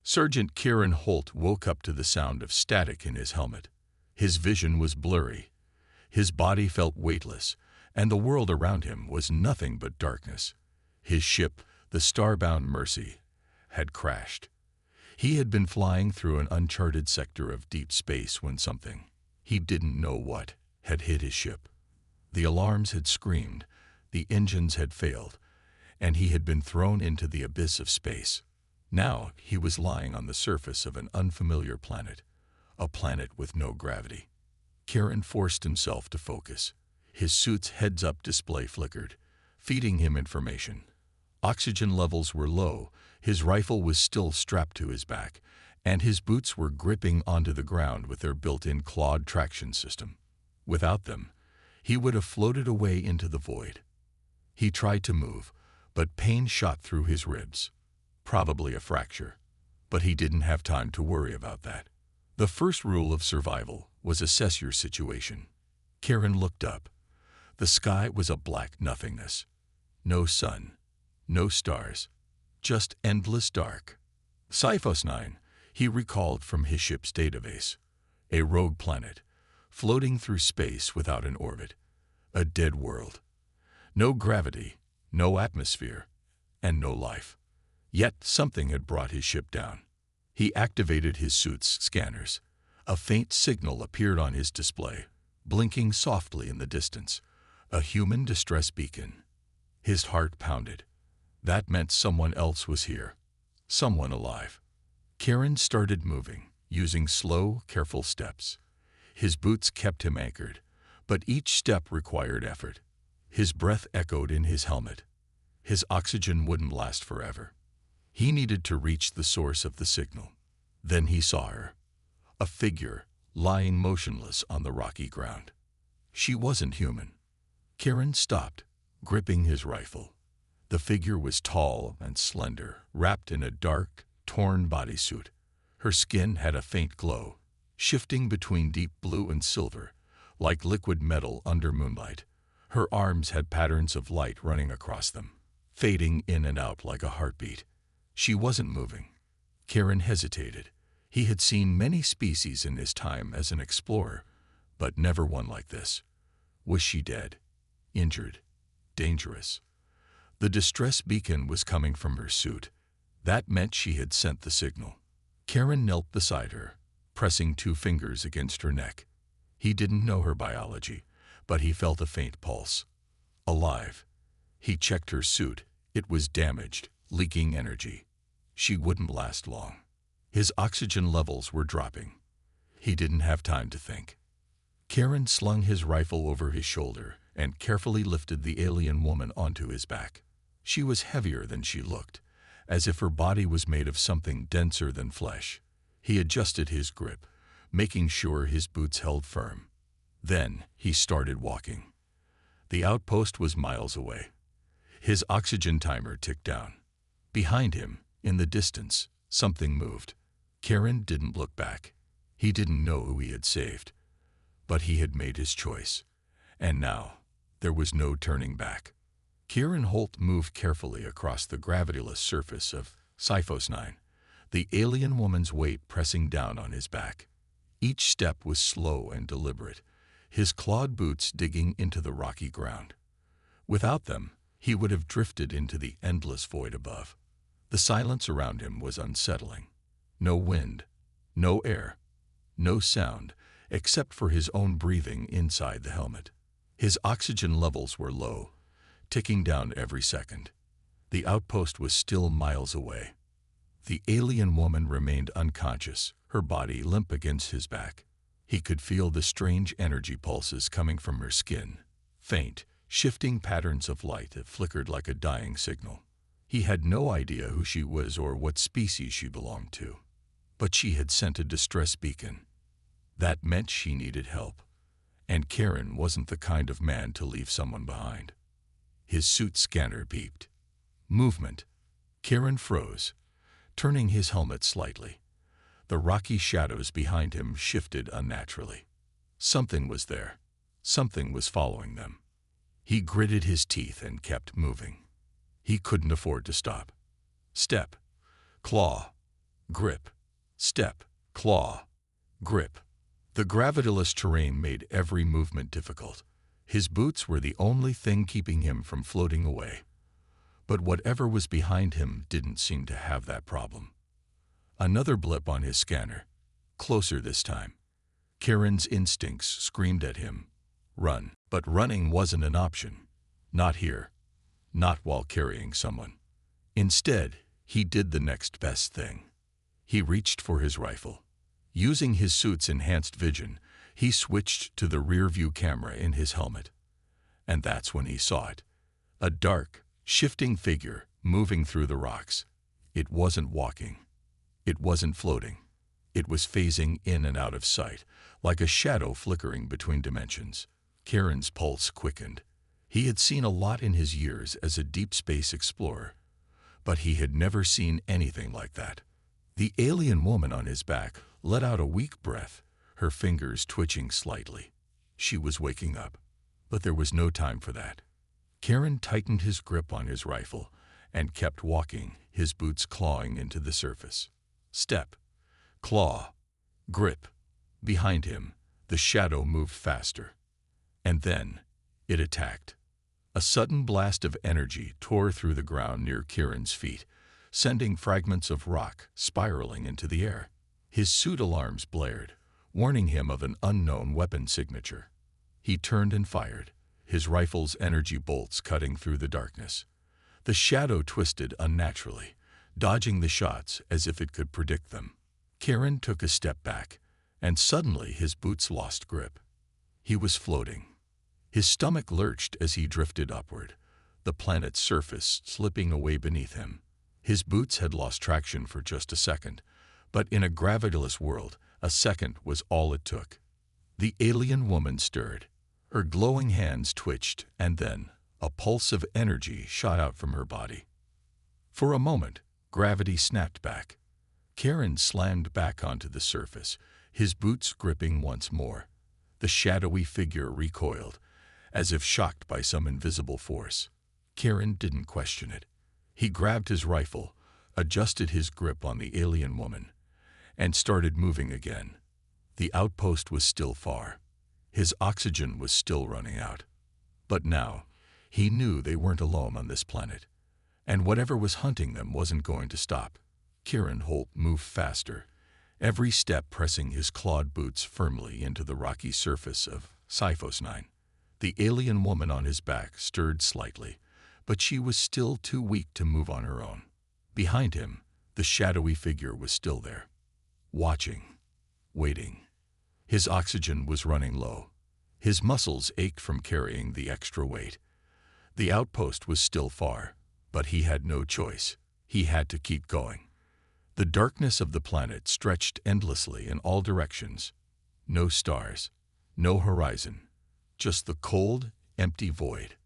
Sergeant Kieran Holt woke up to the sound of static in his helmet. His vision was blurry. His body felt weightless, and the world around him was nothing but darkness. His ship, the starbound Mercy, had crashed. He had been flying through an uncharted sector of deep space when something, he didn't know what, had hit his ship. The alarms had screamed, the engines had failed, and he had been thrown into the abyss of space. Now he was lying on the surface of an unfamiliar planet, a planet with no gravity. Kieran forced himself to focus. His suit's heads-up display flickered, feeding him information. Oxygen levels were low, his rifle was still strapped to his back, and his boots were gripping onto the ground with their built-in clawed traction system. Without them, he would have floated away into the void. He tried to move, but pain shot through his ribs. Probably a fracture, but he didn't have time to worry about that. The first rule of survival was assess your situation. Kieran looked up. The sky was a black nothingness. No sun, no stars, just endless dark. Sci-Fi 9, he recalled from his ship's database. A rogue planet, floating through space without an orbit. A dead world. No gravity, no atmosphere, and no life. Yet something had brought his ship down. He activated his suit's scanners. A faint signal appeared on his display, blinking softly in the distance. A human distress beacon. His heart pounded. That meant someone else was here. Someone alive. Kieran started moving, using slow, careful steps. His boots kept him anchored, but each step required effort. His breath echoed in his helmet. His oxygen wouldn't last forever. He needed to reach the source of the signal. Then he saw her. A figure, lying motionless on the rocky ground. She wasn't human. Kieran stopped, gripping his rifle. The figure was tall and slender, wrapped in a dark, torn bodysuit. Her skin had a faint glow, shifting between deep blue and silver, like liquid metal under moonlight. Her arms had patterns of light running across them, fading in and out like a heartbeat. She wasn't moving. Kieran hesitated. He had seen many species in his time as an explorer, but never one like this. Was she dead? Injured? Dangerous? The distress beacon was coming from her suit. That meant she had sent the signal. Kieran knelt beside her, pressing 2 fingers against her neck. He didn't know her biology, but he felt a faint pulse. Alive. He checked her suit. It was damaged, leaking energy. She wouldn't last long. His oxygen levels were dropping. He didn't have time to think. Kieran slung his rifle over his shoulder and carefully lifted the alien woman onto his back. She was heavier than she looked, as if her body was made of something denser than flesh. He adjusted his grip, making sure his boots held firm. Then he started walking. The outpost was miles away. His oxygen timer ticked down. Behind him, in the distance, something moved. Kieran didn't look back. He didn't know who he had saved. But he had made his choice. And now, there was no turning back. Kieran Holt moved carefully across the gravityless surface of Sci-Fi 9, the alien woman's weight pressing down on his back. Each step was slow and deliberate, his clawed boots digging into the rocky ground. Without them, he would have drifted into the endless void above. The silence around him was unsettling. No wind, no air, no sound, except for his own breathing inside the helmet. His oxygen levels were low, ticking down every second. The outpost was still miles away. The alien woman remained unconscious, her body limp against his back. He could feel the strange energy pulses coming from her skin, faint, shifting patterns of light that flickered like a dying signal. He had no idea who she was or what species she belonged to. But she had sent a distress beacon. That meant she needed help. And Kieran wasn't the kind of man to leave someone behind. His suit scanner beeped. Movement. Kieran froze, turning his helmet slightly. The rocky shadows behind him shifted unnaturally. Something was there. Something was following them. He gritted his teeth and kept moving. He couldn't afford to stop. Step. Claw. grip, step, claw, grip. The gravityless terrain made every movement difficult. His boots were the only thing keeping him from floating away. But whatever was behind him didn't seem to have that problem. Another blip on his scanner. Closer this time. Kieran's instincts screamed at him. Run. But running wasn't an option. Not here. Not while carrying someone. Instead, he did the next best thing. He reached for his rifle. Using his suit's enhanced vision, he switched to the rear-view camera in his helmet. And that's when he saw it. A dark, shifting figure moving through the rocks. It wasn't walking. It wasn't floating. It was phasing in and out of sight, like a shadow flickering between dimensions. Kieran's pulse quickened. He had seen a lot in his years as a deep space explorer, but he had never seen anything like that. The alien woman on his back let out a weak breath, her fingers twitching slightly. She was waking up, but there was no time for that. Kieran tightened his grip on his rifle and kept walking, his boots clawing into the surface. Step, claw, grip. Behind him, the shadow moved faster. And then, it attacked. A sudden blast of energy tore through the ground near Kieran's feet, sending fragments of rock spiraling into the air. His suit alarms blared, warning him of an unknown weapon signature. He turned and fired, his rifle's energy bolts cutting through the darkness. The shadow twisted unnaturally, dodging the shots as if it could predict them. Kieran took a step back, and suddenly his boots lost grip. He was floating. His stomach lurched as he drifted upward, the planet's surface slipping away beneath him. His boots had lost traction for just a second, but in a gravityless world, a second was all it took. The alien woman stirred. Her glowing hands twitched, and then a pulse of energy shot out from her body. For a moment, gravity snapped back. Kieran slammed back onto the surface, his boots gripping once more. The shadowy figure recoiled, as if shocked by some invisible force. Kieran didn't question it. He grabbed his rifle, adjusted his grip on the alien woman, and started moving again. The outpost was still far. His oxygen was still running out. But now, he knew they weren't alone on this planet, and whatever was hunting them wasn't going to stop. Kieran Holt moved faster, every step pressing his clawed boots firmly into the rocky surface of Sci-Fi 9. The alien woman on his back stirred slightly, but she was still too weak to move on her own. Behind him, the shadowy figure was still there, watching, waiting. His oxygen was running low. His muscles ached from carrying the extra weight. The outpost was still far, but he had no choice. He had to keep going. The darkness of the planet stretched endlessly in all directions. No stars, no horizon, just the cold, empty void.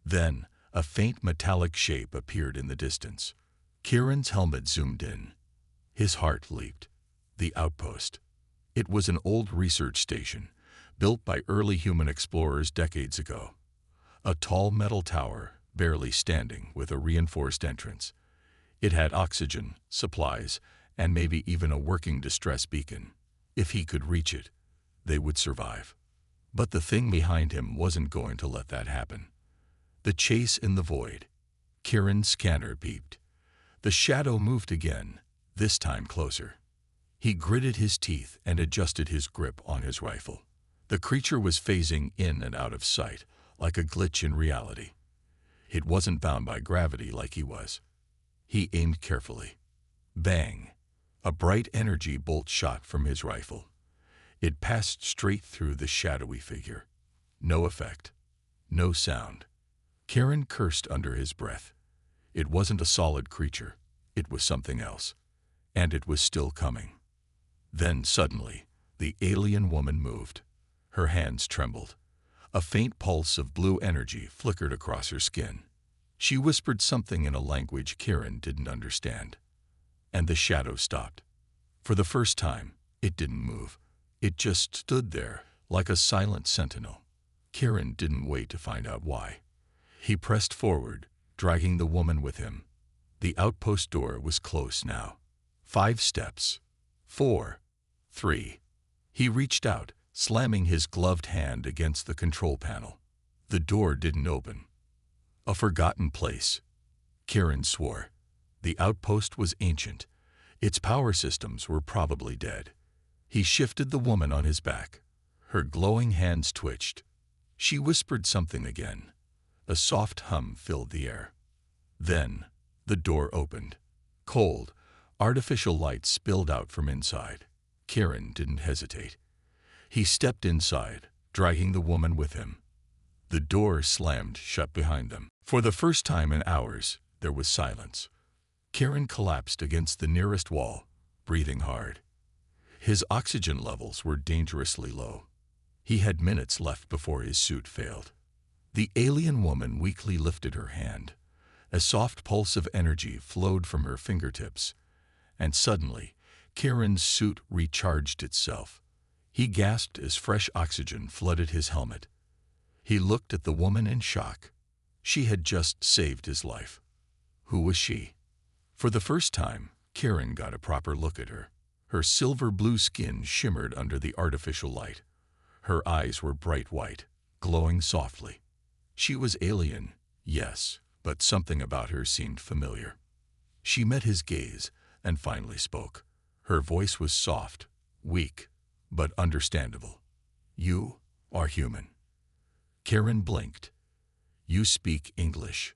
Then, a faint metallic shape appeared in the distance. Kieran's helmet zoomed in. His heart leaped. The outpost. It was an old research station, built by early human explorers decades ago. A tall metal tower, barely standing, with a reinforced entrance. It had oxygen, supplies, and maybe even a working distress beacon. If he could reach it, they would survive. But the thing behind him wasn't going to let that happen. The chase in the void. Kieran's scanner beeped. The shadow moved again, this time closer. He gritted his teeth and adjusted his grip on his rifle. The creature was phasing in and out of sight, like a glitch in reality. It wasn't bound by gravity like he was. He aimed carefully. Bang! A bright energy bolt shot from his rifle. It passed straight through the shadowy figure. No effect. No sound. Kieran cursed under his breath. It wasn't a solid creature. It was something else. And it was still coming. Then suddenly, the alien woman moved. Her hands trembled. A faint pulse of blue energy flickered across her skin. She whispered something in a language Kieran didn't understand. And the shadow stopped. For the first time, it didn't move. It just stood there, like a silent sentinel. Kieran didn't wait to find out why. He pressed forward, dragging the woman with him. The outpost door was close now. 5 steps. 4. 3. He reached out, slamming his gloved hand against the control panel. The door didn't open. A forgotten place. Kieran swore. The outpost was ancient. Its power systems were probably dead. He shifted the woman on his back. Her glowing hands twitched. She whispered something again. A soft hum filled the air. Then, the door opened. Cold, artificial light spilled out from inside. Kieran didn't hesitate. He stepped inside, dragging the woman with him. The door slammed shut behind them. For the first time in hours, there was silence. Kieran collapsed against the nearest wall, breathing hard. His oxygen levels were dangerously low. He had minutes left before his suit failed. The alien woman weakly lifted her hand. A soft pulse of energy flowed from her fingertips, and suddenly, Kieran's suit recharged itself. He gasped as fresh oxygen flooded his helmet. He looked at the woman in shock. She had just saved his life. Who was she? For the first time, Kieran got a proper look at her. Her silver-blue skin shimmered under the artificial light. Her eyes were bright white, glowing softly. She was alien, yes, but something about her seemed familiar. She met his gaze and finally spoke. Her voice was soft, weak, but understandable. "You are human." Kieran blinked. "You speak English."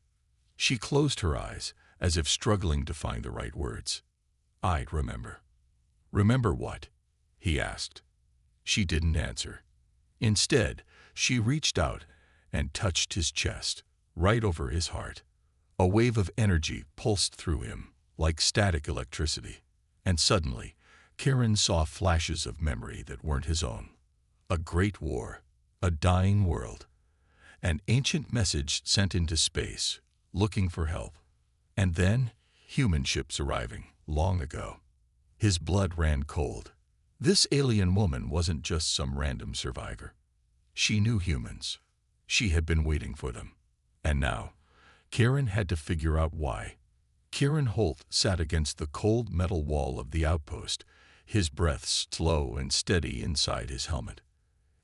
She closed her eyes, as if struggling to find the right words. "I'd remember." "Remember what?" he asked. She didn't answer. Instead, she reached out and touched his chest, right over his heart. A wave of energy pulsed through him, like static electricity. And suddenly, Kieran saw flashes of memory that weren't his own. A great war, a dying world, an ancient message sent into space, looking for help. And then, human ships arriving, long ago. His blood ran cold. This alien woman wasn't just some random survivor. She knew humans. She had been waiting for them. And now, Kieran had to figure out why. Kieran Holt sat against the cold metal wall of the outpost, his breath slow and steady inside his helmet.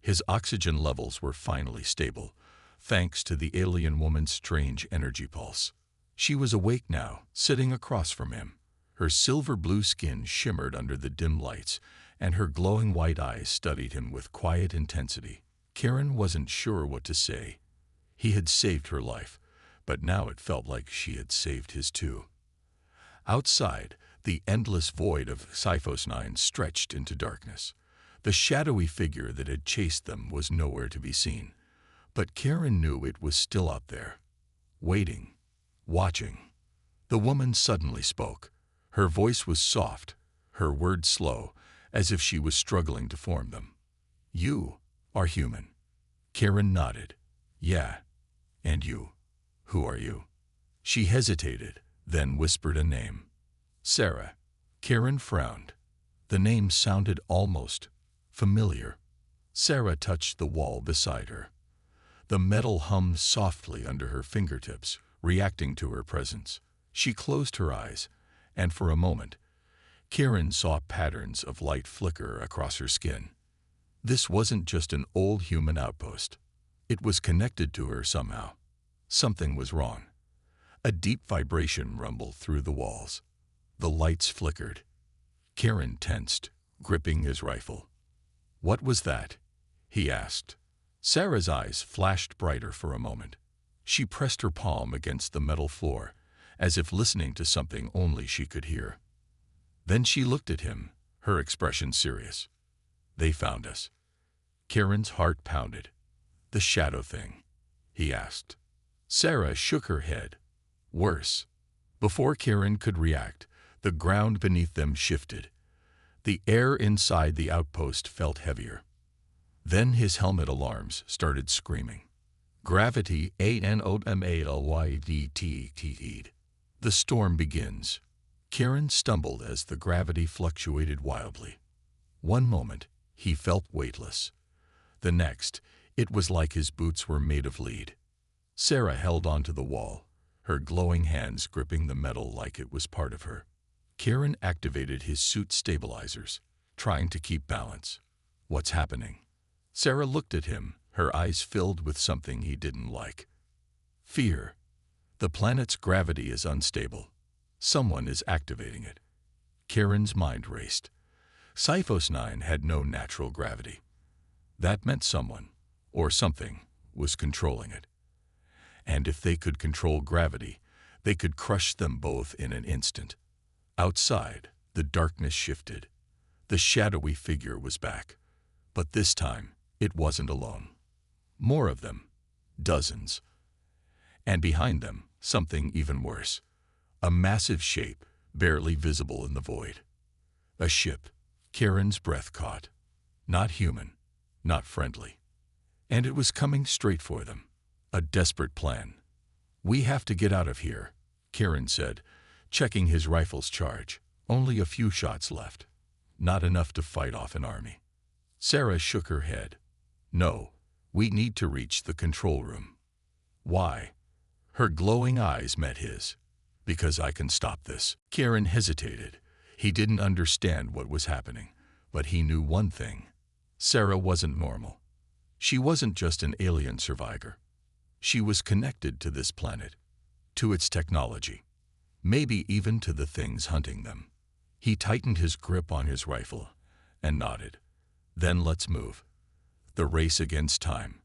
His oxygen levels were finally stable, thanks to the alien woman's strange energy pulse. She was awake now, sitting across from him. Her silver-blue skin shimmered under the dim lights, and her glowing white eyes studied him with quiet intensity. Kieran wasn't sure what to say. He had saved her life, but now it felt like she had saved his too. Outside, the endless void of Sci-Fi 9 stretched into darkness. The shadowy figure that had chased them was nowhere to be seen. But Kieran knew it was still out there, waiting, watching. The woman suddenly spoke. Her voice was soft, her words slow, as if she was struggling to form them. "You are human." Kieran nodded. "Yeah, and you? Who are you?" She hesitated, then whispered a name. "Sarah." Kieran frowned. The name sounded almost familiar. Sarah touched the wall beside her. The metal hummed softly under her fingertips, reacting to her presence. She closed her eyes, and for a moment, Kieran saw patterns of light flicker across her skin. This wasn't just an old human outpost. It was connected to her somehow. Something was wrong. A deep vibration rumbled through the walls. The lights flickered. Kieran tensed, gripping his rifle. "What was that?" he asked. Sarah's eyes flashed brighter for a moment. She pressed her palm against the metal floor, as if listening to something only she could hear. Then she looked at him, her expression serious. "They found us." Kieran's heart pounded. "The shadow thing?" he asked. Sarah shook her head. "Worse." Before Kieran could react, the ground beneath them shifted. The air inside the outpost felt heavier. Then his helmet alarms started screaming. Gravity ANOMALYDT. The storm begins. Kieran stumbled as the gravity fluctuated wildly. One moment, he felt weightless. The next, it was like his boots were made of lead. Sarah held onto the wall, her glowing hands gripping the metal like it was part of her. Karen activated his suit stabilizers, trying to keep balance. What's happening? Sarah looked at him, her eyes filled with something he didn't like. Fear. The planet's gravity is unstable. Someone is activating it. Karen's mind raced. Sci-Fi 9 had no natural gravity. That meant someone, or something, was controlling it. And if they could control gravity, they could crush them both in an instant. Outside, the darkness shifted. The shadowy figure was back. But this time, it wasn't alone. More of them. Dozens. And behind them, something even worse. A massive shape, barely visible in the void. A ship. Karen's breath caught. Not human. Not friendly. And it was coming straight for them. A desperate plan. "We have to get out of here," Karen said, checking his rifle's charge. Only a few shots left. Not enough to fight off an army. Sarah shook her head. "No, we need to reach the control room." "Why?" Her glowing eyes met his. "Because I can stop this." Karen hesitated. He didn't understand what was happening, but he knew one thing. Sarah wasn't normal. She wasn't just an alien survivor. She was connected to this planet, to its technology, maybe even to the things hunting them. He tightened his grip on his rifle and nodded. "Then let's move." The race against time.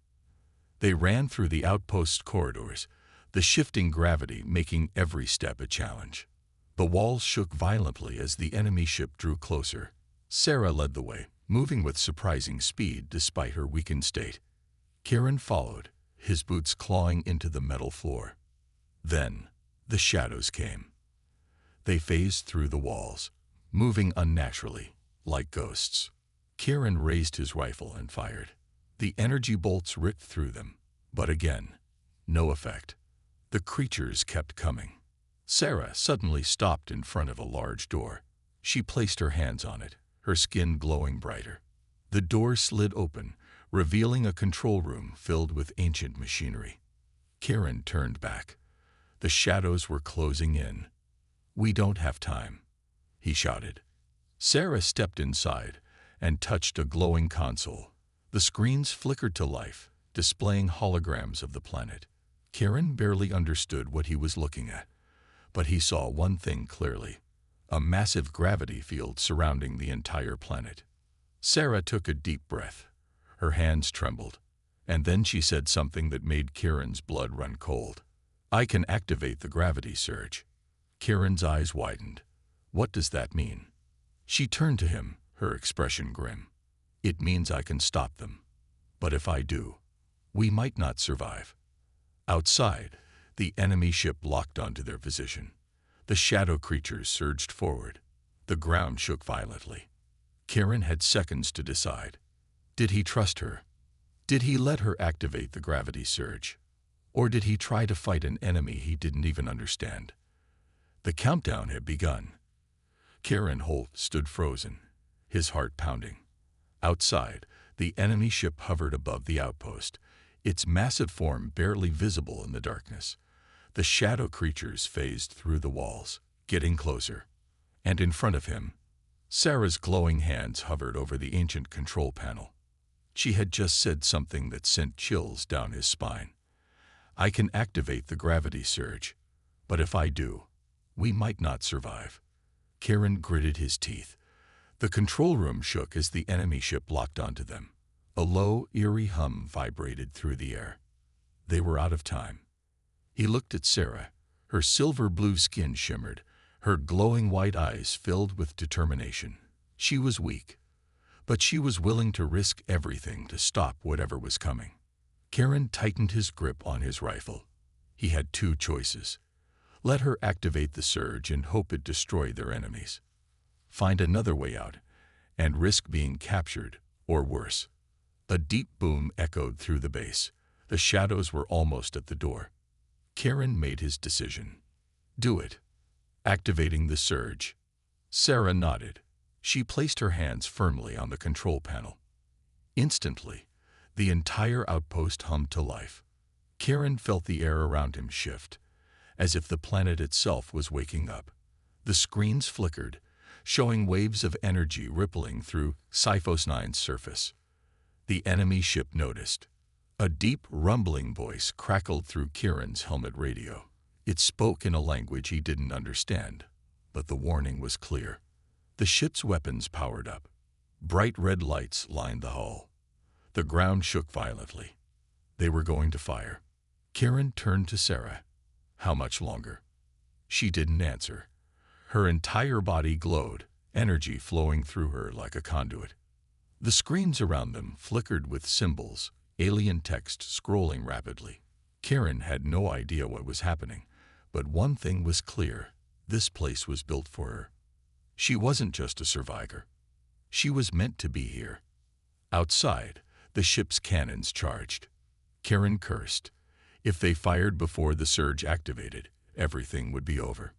They ran through the outpost corridors, the shifting gravity making every step a challenge. The walls shook violently as the enemy ship drew closer. Sarah led the way, moving with surprising speed despite her weakened state. Karen followed, his boots clawing into the metal floor. Then, the shadows came. They phased through the walls, moving unnaturally, like ghosts. Karen raised his rifle and fired. The energy bolts ripped through them, but again, no effect. The creatures kept coming. Sarah suddenly stopped in front of a large door. She placed her hands on it, her skin glowing brighter. The door slid open, revealing a control room filled with ancient machinery. Karen turned back. The shadows were closing in. "We don't have time," he shouted. Sarah stepped inside and touched a glowing console. The screens flickered to life, displaying holograms of the planet. Karen barely understood what he was looking at, but he saw one thing clearly: a massive gravity field surrounding the entire planet. Sarah took a deep breath. Her hands trembled, and then she said something that made Karen's blood run cold. "I can activate the gravity surge." Karen's eyes widened. "What does that mean?" She turned to him, her expression grim. "It means I can stop them. But if I do, we might not survive." Outside, the enemy ship locked onto their position. The shadow creatures surged forward. The ground shook violently. Karen had seconds to decide. Did he trust her? Did he let her activate the gravity surge? Or did he try to fight an enemy he didn't even understand? The countdown had begun. Karen Holt stood frozen, his heart pounding. Outside, the enemy ship hovered above the outpost, its massive form barely visible in the darkness. The shadow creatures phased through the walls, getting closer. And in front of him, Sarah's glowing hands hovered over the ancient control panel. She had just said something that sent chills down his spine. "I can activate the gravity surge, but if I do, we might not survive." Karen gritted his teeth. The control room shook as the enemy ship locked onto them. A low, eerie hum vibrated through the air. They were out of time. He looked at Sarah. Her silver-blue skin shimmered, her glowing white eyes filled with determination. She was weak, but she was willing to risk everything to stop whatever was coming. Karen tightened his grip on his rifle. He had two choices: let her activate the surge and hope it destroyed their enemies, find another way out, and risk being captured, or worse. A deep boom echoed through the base. The shadows were almost at the door. Karen made his decision. "Do it." Activating the surge. Sarah nodded. She placed her hands firmly on the control panel. Instantly, the entire outpost hummed to life. Karen felt the air around him shift, as if the planet itself was waking up. The screens flickered, showing waves of energy rippling through Sci-Fi 9's surface. The enemy ship noticed. A deep, rumbling voice crackled through Kieran's helmet radio. It spoke in a language he didn't understand, but the warning was clear. The ship's weapons powered up. Bright red lights lined the hull. The ground shook violently. They were going to fire. Kieran turned to Sarah. How much longer? She didn't answer. Her entire body glowed, energy flowing through her like a conduit. The screens around them flickered with symbols, alien text scrolling rapidly. Kieran had no idea what was happening, but one thing was clear. This place was built for her. She wasn't just a survivor. She was meant to be here. Outside, the ship's cannons charged. Kieran cursed. If they fired before the surge activated, everything would be over.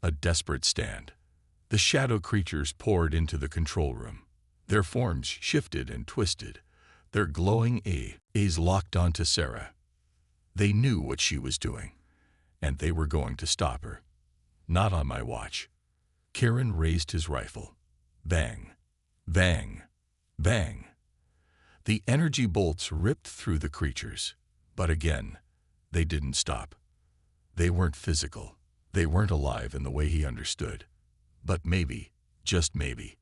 A desperate stand. The shadow creatures poured into the control room. Their forms shifted and twisted, their glowing eyes locked onto Sarah. They knew what she was doing, and they were going to stop her. Not on my watch. Kieran raised his rifle. Bang, bang, bang. The energy bolts ripped through the creatures, but again, they didn't stop. They weren't physical. They weren't alive in the way he understood. But maybe, just maybe,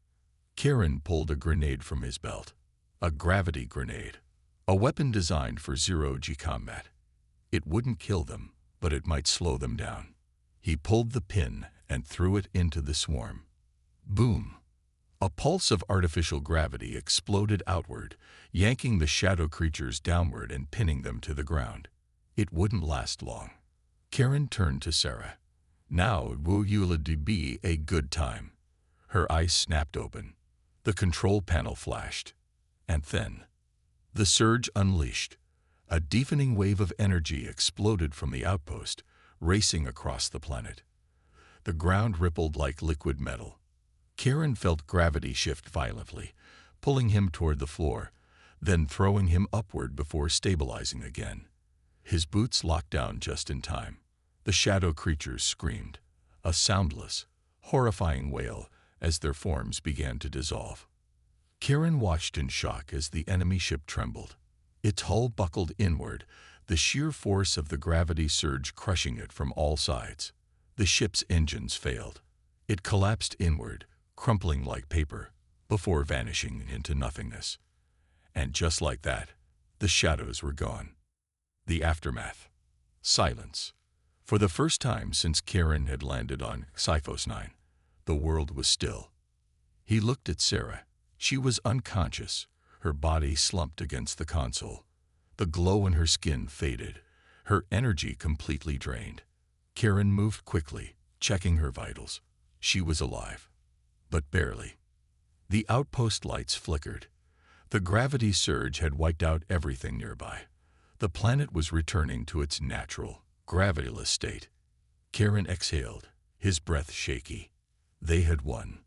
Kieran pulled a grenade from his belt. A gravity grenade. A weapon designed for zero-G combat. It wouldn't kill them, but it might slow them down. He pulled the pin and threw it into the swarm. Boom! A pulse of artificial gravity exploded outward, yanking the shadow creatures downward and pinning them to the ground. It wouldn't last long. Kieran turned to Sarah. Now will you be a good time? Her eyes snapped open. The control panel flashed. And then, the surge unleashed. A deafening wave of energy exploded from the outpost, racing across the planet. The ground rippled like liquid metal. Kieran felt gravity shift violently, pulling him toward the floor, then throwing him upward before stabilizing again. His boots locked down just in time. The shadow creatures screamed, a soundless, horrifying wail as their forms began to dissolve. Kieran watched in shock as the enemy ship trembled. Its hull buckled inward, the sheer force of the gravity surge crushing it from all sides. The ship's engines failed. It collapsed inward, crumpling like paper, before vanishing into nothingness. And just like that, the shadows were gone. The aftermath. Silence. For the first time since Kieran had landed on Sci-Fi 9, the world was still. He looked at Sarah. She was unconscious, her body slumped against the console. The glow in her skin faded, her energy completely drained. Kieran moved quickly, checking her vitals. She was alive, but barely. The outpost lights flickered. The gravity surge had wiped out everything nearby. The planet was returning to its natural, gravityless state. Kieran exhaled, his breath shaky. They had won.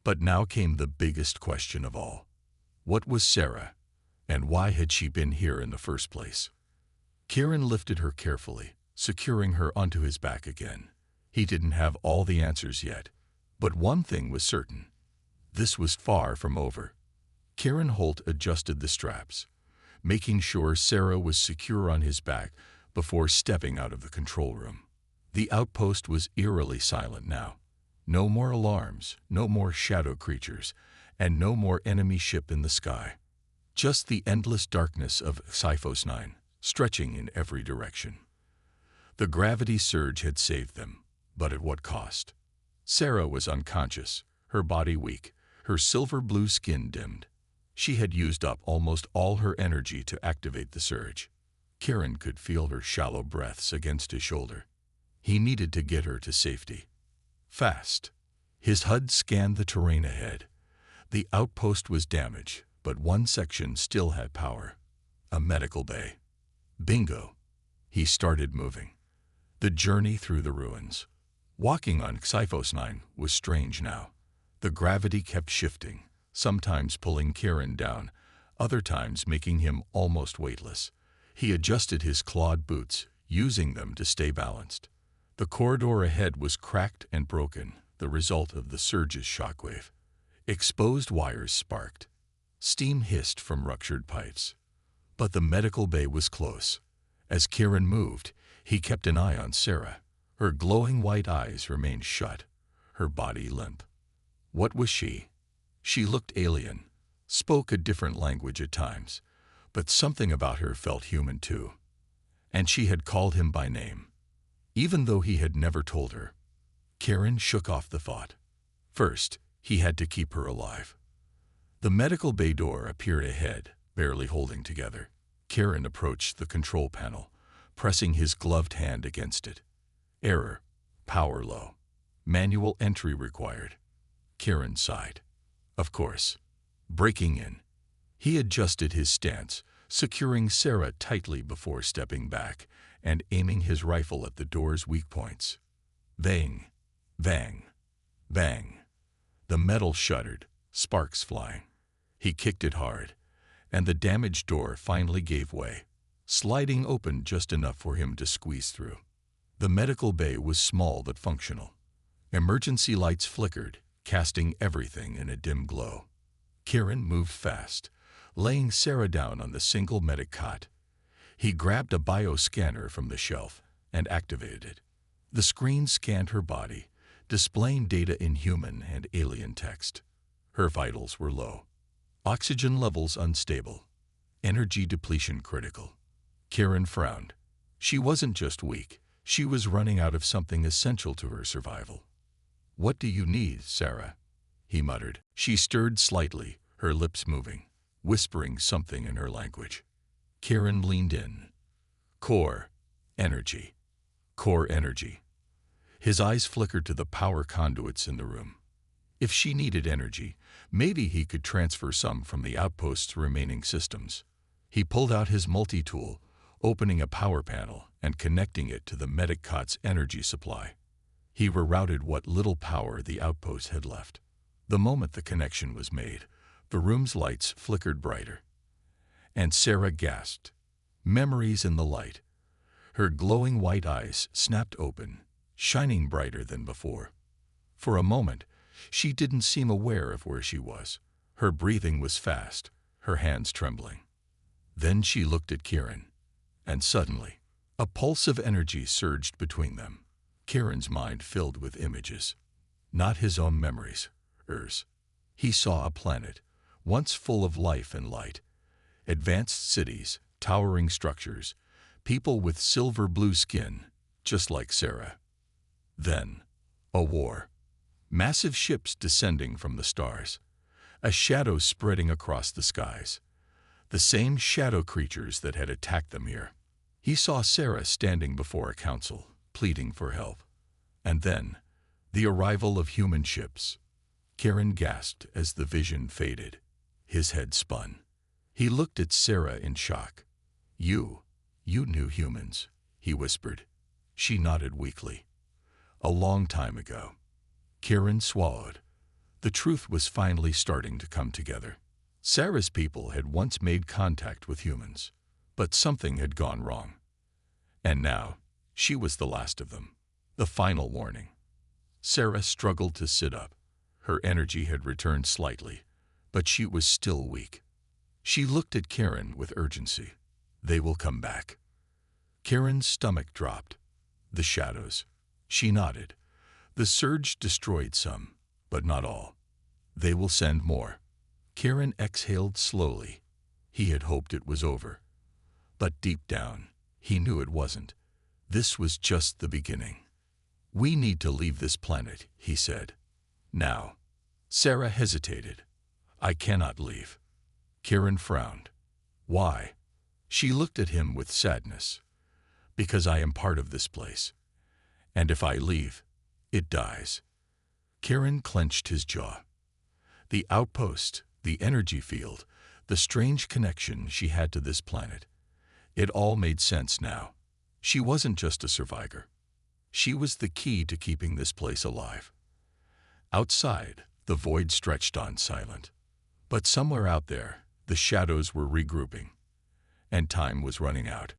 But now came the biggest question of all. What was Sarah, and why had she been here in the first place? Kieran lifted her carefully, securing her onto his back again. He didn't have all the answers yet, but one thing was certain. This was far from over. Kieran Holt adjusted the straps, making sure Sarah was secure on his back before stepping out of the control room. The outpost was eerily silent now. No more alarms, no more shadow creatures, and no more enemy ship in the sky. Just the endless darkness of Sci-Fi 9, stretching in every direction. The gravity surge had saved them, but at what cost? Sarah was unconscious, her body weak, her silver-blue skin dimmed. She had used up almost all her energy to activate the surge. Kieran could feel her shallow breaths against his shoulder. He needed to get her to safety. Fast. His HUD scanned the terrain ahead. The outpost was damaged, but one section still had power. A medical bay. Bingo. He started moving. The journey through the ruins. Walking on Sci-Fi 9 was strange now. The gravity kept shifting, sometimes pulling Kieran down, other times making him almost weightless. He adjusted his clawed boots, using them to stay balanced. The corridor ahead was cracked and broken, the result of the surge's shockwave. Exposed wires sparked. Steam hissed from ruptured pipes. But the medical bay was close. As Kieran moved, he kept an eye on Sarah. Her glowing white eyes remained shut, her body limp. What was she? She looked alien, spoke a different language at times, but something about her felt human too. And she had called him by name, even though he had never told her. Kieran shook off the thought. First, he had to keep her alive. The medical bay door appeared ahead, barely holding together. Kieran approached the control panel, pressing his gloved hand against it. Error. Power low. Manual entry required. Kieran sighed. Of course. Breaking in. He adjusted his stance, securing Sarah tightly before stepping back and aiming his rifle at the door's weak points. Bang. Bang. Bang. The metal shuddered, sparks flying. He kicked it hard, and the damaged door finally gave way, sliding open just enough for him to squeeze through. The medical bay was small but functional. Emergency lights flickered, casting everything in a dim glow. Kieran moved fast, laying Sarah down on the single medic cot. He grabbed a bioscanner from the shelf and activated it. The screen scanned her body, displaying data in human and alien text. Her vitals were low. Oxygen levels unstable. Energy depletion critical. Kieran frowned. She wasn't just weak. She was running out of something essential to her survival. "What do you need, Sarah?" he muttered. She stirred slightly, her lips moving, whispering something in her language. Kieran leaned in. Core energy. Core energy. His eyes flickered to the power conduits in the room. If she needed energy, maybe he could transfer some from the outpost's remaining systems. He pulled out his multi-tool, opening a power panel and connecting it to the medic cot's energy supply. He rerouted what little power the outpost had left. The moment the connection was made, the room's lights flickered brighter. And Sarah gasped. Memories in the light. Her glowing white eyes snapped open, shining brighter than before. For a moment, she didn't seem aware of where she was. Her breathing was fast, her hands trembling. Then she looked at Kieran, and suddenly, a pulse of energy surged between them. Kieran's mind filled with images. Not his own memories, hers. He saw a planet, once full of life and light. Advanced cities, towering structures, people with silver-blue skin, just like Sarah. Then, a war. Massive ships descending from the stars. A shadow spreading across the skies. The same shadow creatures that had attacked them here. He saw Sarah standing before a council, pleading for help. And then, the arrival of human ships. Kieran gasped as the vision faded. His head spun. He looked at Sarah in shock. You knew humans," he whispered. She nodded weakly. "A long time ago." Kieran swallowed. The truth was finally starting to come together. Sarah's people had once made contact with humans, but something had gone wrong. And now, she was the last of them. The final warning. Sarah struggled to sit up. Her energy had returned slightly, but she was still weak. She looked at Kieran with urgency. "They will come back." Kieran's stomach dropped. The shadows. She nodded. The surge destroyed some, but not all. They will send more. Kieran exhaled slowly. He had hoped it was over. But deep down, he knew it wasn't. This was just the beginning. "We need to leave this planet," he said. "Now." Sarah hesitated. "I cannot leave." Kieran frowned. "Why?" She looked at him with sadness. "Because I am part of this place. And if I leave, it dies." Kieran clenched his jaw. The outpost, the energy field, the strange connection she had to this planet. It all made sense now. She wasn't just a survivor. She was the key to keeping this place alive. Outside, the void stretched on silent. But somewhere out there, the shadows were regrouping. And time was running out.